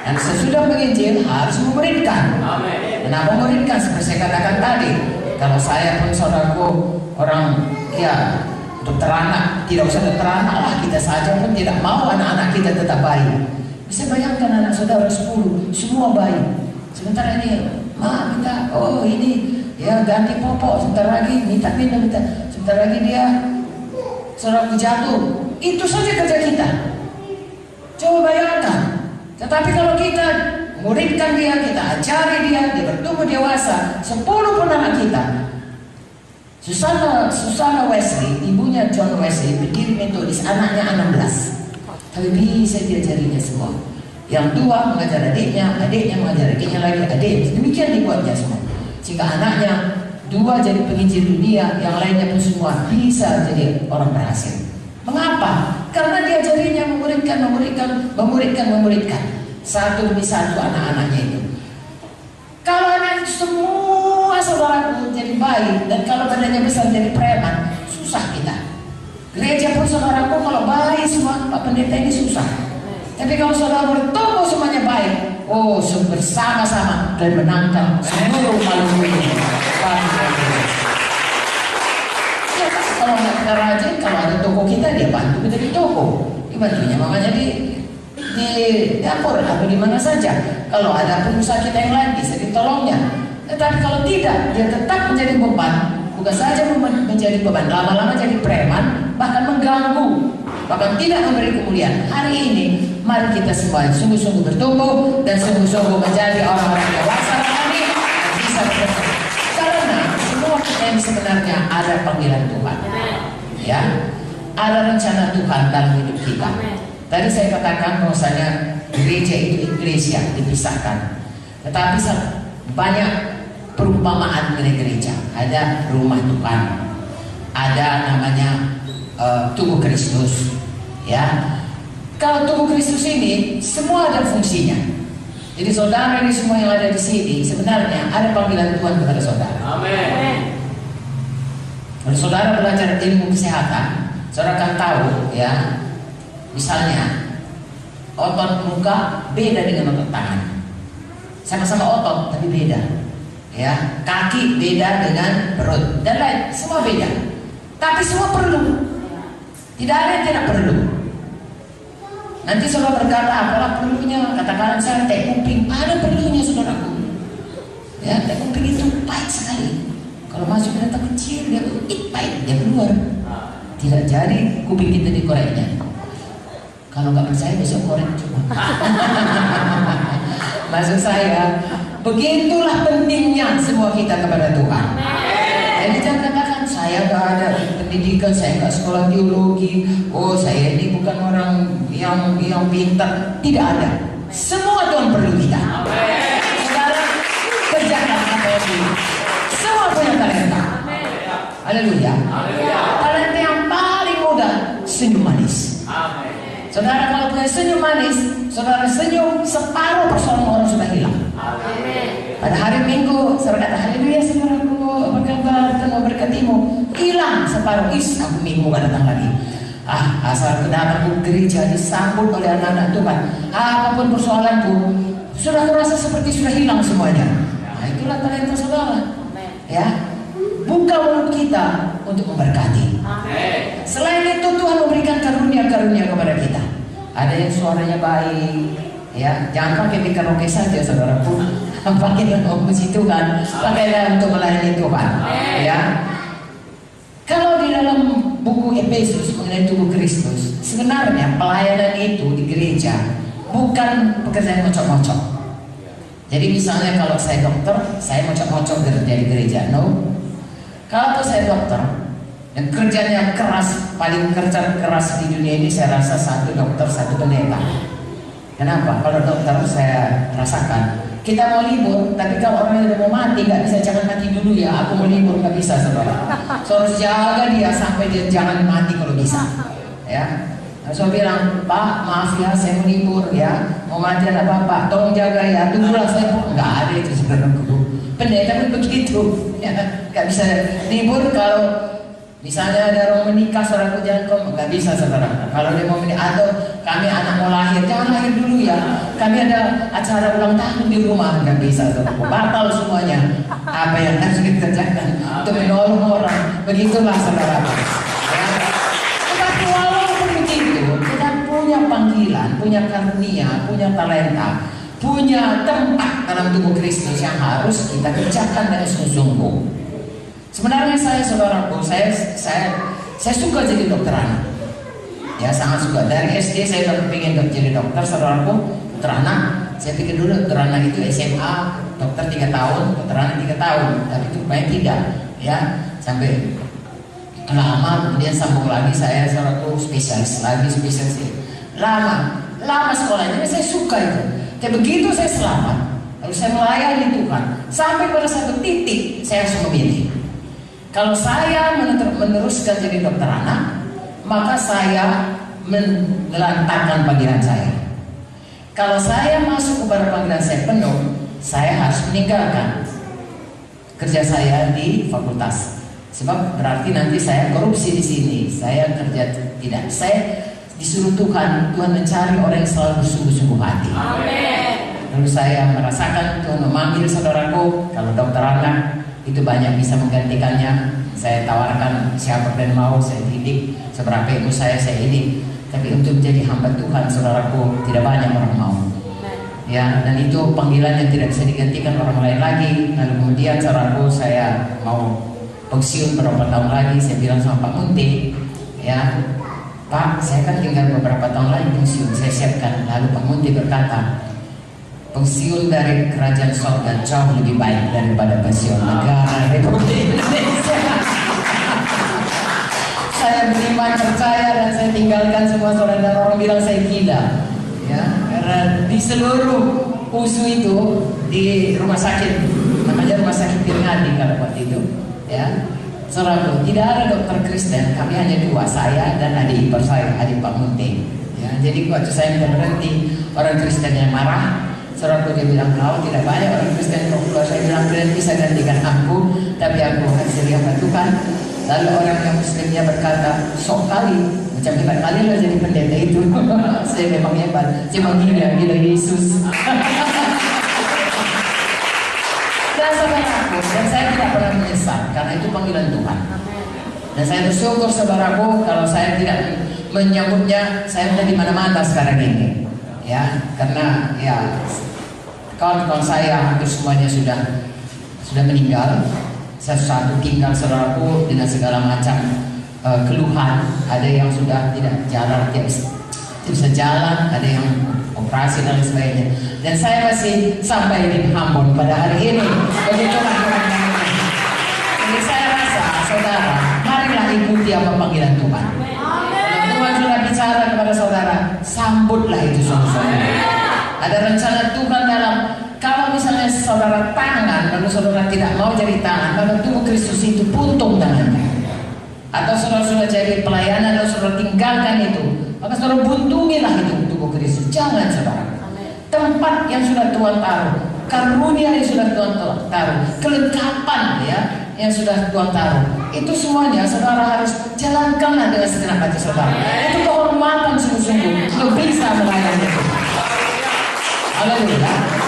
Dan sesudah menginjil harus memuridkan. Kenapa memuridkan? Seperti saya katakan tadi, kalau saya pun saudaraku orang ya dokter anak, tidak usah dokter anak lah, kita saja pun tidak mau anak-anak kita tetap bayi. Bisa bayangkan anak saudara 10 semua bayi. Sebentar ini minta, oh ini ya ganti popok, sebentar lagi minta, sebentar lagi dia saudaraku jatuh. Itu saja kerja kita. Coba bayangkan. Tetapi kalau kita muridkan dia, kita ajari dia bertumbuh dewasa, 10 pun anak kita. Susana Wesley, ibunya John Wesley, pendiri Metodis, anaknya 16. Tapi bisa diajarinya semua. Yang 2 mengajar adiknya mengajar adiknya lagi, adik. Demikian dibuatnya semua. Sehingga anaknya 2 jadi penginjil dunia, yang lainnya pun semua bisa jadi orang berhasil. Mengapa? Karena diajarinya memuridkan. Satu demi satu anak-anaknya itu. Kalau anak semua saudaraku jadi baik, dan kalau badannya besar jadi preman, susah kita. Gereja pun saudaraku kalau baik semua Pak Pendeta ini susah. Tapi kalau saudara bertumbuh semuanya baik, oh bersama-sama dan menangkan seluruh makhluk ini. Kalau nggak kita rajin, kalau ada toko kita dia bantu kita di toko, dibantunya mamanya di dapur atau di mana saja. Kalau ada pengusaha kita yang lain bisa ditolongnya. Tetapi kalau tidak, dia tetap menjadi beban. Bukan saja menjadi beban, lama-lama jadi preman, bahkan mengganggu, bahkan tidak memberi kemuliaan. Hari ini mari kita semua sungguh-sungguh bertumbuh dan sungguh-sungguh menjadi orang-orang dewasa kami dan bisa bertumbuh. Karena semua kita ini sebenarnya ada panggilan Tuhan. Ya, ada rencana Tuhan dalam hidup kita. Tadi saya katakan bahwasanya gereja itu iglesia dipisahkan. Tetapi banyak perumpamaan mengenai gereja. Ada rumah Tuhan, ada namanya tubuh Kristus. Ya, kalau tubuh Kristus ini semua ada fungsinya. Jadi saudara ini semua yang ada di sini sebenarnya ada panggilan Tuhan kepada saudara. Amin. Kalau saudara belajar ilmu kesehatan, saudara akan tahu ya. Misalnya otot muka beda dengan otot tangan. Sama-sama otot tapi beda. Ya, kaki beda dengan perut dan lain, semua beda. Tapi semua perlu. Tidak ada yang tidak perlu. Nanti saudara berkata, apalah perlunya? Katakan saya teh kuping, ada perlunya saudaraku. Ya, teh kuping itu pahit sekali. Kalau masuk ke otak kecil dia pahit, dia keluar. Tidak jadi kuping kita dikoreknya. Kalau nggak percaya besok korek cuma. Maksud saya, begitulah pentingnya semua kita kepada Tuhan. Jadi jangan katakan saya nggak ada pendidikan, saya nggak sekolah teologi, oh saya ini bukan orang yang pintar. Tidak ada. Semua Tuhan perlu kita. Saudara kerjakan apa yang ini. Semua punya talenta. Haleluya. Talenta yang paling mudah senyum manis. Saudara kalau punya senyum manis, saudara senyum, separuh persoalan orang sudah hilang. Pada hari Minggu, saudara kata haleluya saudaraku, apa kabar, Tuhan memberkatimu. Hilang separuh, aku Minggu gak datang lagi. Asal kedatang ke gereja disambut oleh anak-anak Tuhan, apapun persoalanku, sudah merasa seperti sudah hilang semuanya. Nah itulah talenta saudara. Ya, buka mulut kita untuk memberkati. Selain itu Tuhan memberikan karunia-karunia kepada kita. Ada yang suaranya baik, ya jangan pakai karaoke saja saudaraku. Pakailah puji Tuhan, pakailah untuk melayani Tuhan. Ya, kalau di dalam buku Efesus mengenai tubuh Kristus, sebenarnya pelayanan itu di gereja bukan pekerjaan mocok-mocok. Jadi misalnya kalau saya dokter, saya mocok-mocok kerja di gereja, no. Kalau saya dokter dan kerjanya keras, paling kerja keras di dunia ini saya rasa satu dokter, satu pendeta. Kenapa? Kalau dokter saya rasakan kita mau libur, tapi kalau orang yang mau mati nggak bisa, jangan mati dulu ya. Aku mau libur nggak bisa saudara. So harus jaga dia sampai dia jangan mati kalau bisa. Ya. So bilang Pak maaf ya saya mau libur ya, mau mati ada apa-apa, tolong jaga ya. Tunggulah saya nggak ada itu saudaraku. Pendeta pun begitu. Ya, nggak bisa libur kalau misalnya ada orang menikah saudaraku jangan nggak bisa saudara. Kalau dia mau menikah atau kami anak mau lahir, jangan lahir dulu ya. Kami ada acara ulang tahun di rumah, nggak bisa, saudaraku. Batal semuanya. Apa yang harus dikerjakan untuk menolong orang, begitulah saudaraku. Ya. Tetapi walaupun begitu, kita punya panggilan, punya karunia, punya talenta, punya tempat dalam tubuh Kristus yang harus kita kerjakan dengan sungguh-sungguh. Sebenarnya saudaraku, saya suka jadi dokter anak. Ya, sangat suka. Dari SD saya udah pengen jadi dokter, saudaraku. Dokter anak, saya pikir dulu dokter anak itu SMA, dokter 3 tahun, dokter anak 3 tahun. Tapi itu banyak tidak, ya. Sampai lama, kemudian sambung lagi saya saudaraku spesialis lagi, spesialis. Lama sekolahnya, saya suka itu. Dan begitu saya selamat, lalu saya melayani Tuhan, sampai pada satu titik saya harus memilih. Kalau saya meneruskan jadi dokter anak, maka saya menelantarkan panggilan saya. Kalau saya masuk kepada panggilan saya penuh, saya harus meninggalkan kerja saya di fakultas. Sebab berarti nanti saya korupsi di sini. Saya kerja tidak. Saya disuruh Tuhan mencari orang yang selalu bersungguh-sungguh hati. Amen. Lalu saya merasakan Tuhan memanggil saudaraku. Kalau dokter anak itu banyak bisa menggantikannya. Saya tawarkan siapa yang mau, saya didik. Seberapa ilmu saya didik. Tapi untuk menjadi hamba Tuhan, saudaraku, tidak banyak orang mau. Ya, dan itu panggilan yang tidak bisa digantikan orang lain lagi. Lalu kemudian saudaraku, saya mau pensiun beberapa tahun lagi. Saya bilang sama Pak Munti, ya, Pak, saya kan tinggal beberapa tahun lagi pensiun, saya siapkan. Lalu Pak Munti berkata, pensiun dari kerajaan sorga jauh lebih baik daripada pensiun negara Republik Indonesia. Saya beriman, percaya, dan saya tinggalkan semua saudara. Orang bilang saya gila, ya, karena di seluruh USU itu di rumah sakit, namanya rumah sakit Tirngadi kalau waktu itu, ya. Saudaraku, tidak ada dokter Kristen, kami hanya 2, saya dan adik ipar saya, adik Pak Munti. Ya, jadi waktu saya minta berhenti, orang Kristen yang marah. Saudaraku, dia bilang, kalau tidak banyak orang Kristen yang keluar. Saya bilang, kalian bisa gantikan aku, tapi aku harus jadi hamba Tuhan. Lalu orang yang Muslimnya berkata, sok kali, macam hebat kali lah jadi pendeta itu. Saya memang hebat, cuma gila Yesus. Dan saya tidak pernah menyesal karena itu panggilan Tuhan. Dan saya bersyukur saudaraku, kalau saya tidak menyambutnya, saya sudah di mana-mana sekarang ini. Ya, karena ya kawan-kawan saya hampir semuanya sudah meninggal. Saya satu tinggal saudaraku dengan segala macam keluhan. Ada yang sudah tidak jalan, tidak bisa jalan, ada yang operasi dan sebagainya. Dan saya masih sampai di Ambon pada hari ini. Begitulah teman-teman. Jadi saya rasa, saudara, marilah ikuti apa panggilan Tuhan. Kalau Tuhan sudah bicara kepada saudara, sambutlah itu sungguh-sungguh. Ada rencana Tuhan dalam, kalau misalnya saudara tangan, lalu saudara tidak mau jadi tangan, lalu tubuh Kristus itu puntung tangannya. Atau saudara sudah jadi pelayanan, lalu saudara tinggalkan itu, maka saudara buntungilah itu tubuh Kristus. Jangan saudara. Tempat yang sudah Tuhan taruh, karunia yang sudah Tuhan taruh, kelengkapan ya yang sudah Tuhan taruh, itu semuanya saudara harus jalankanlah dengan segenap hati saudara. Itu kehormatan sungguh-sungguh untuk bisa melayani itu. Haleluya.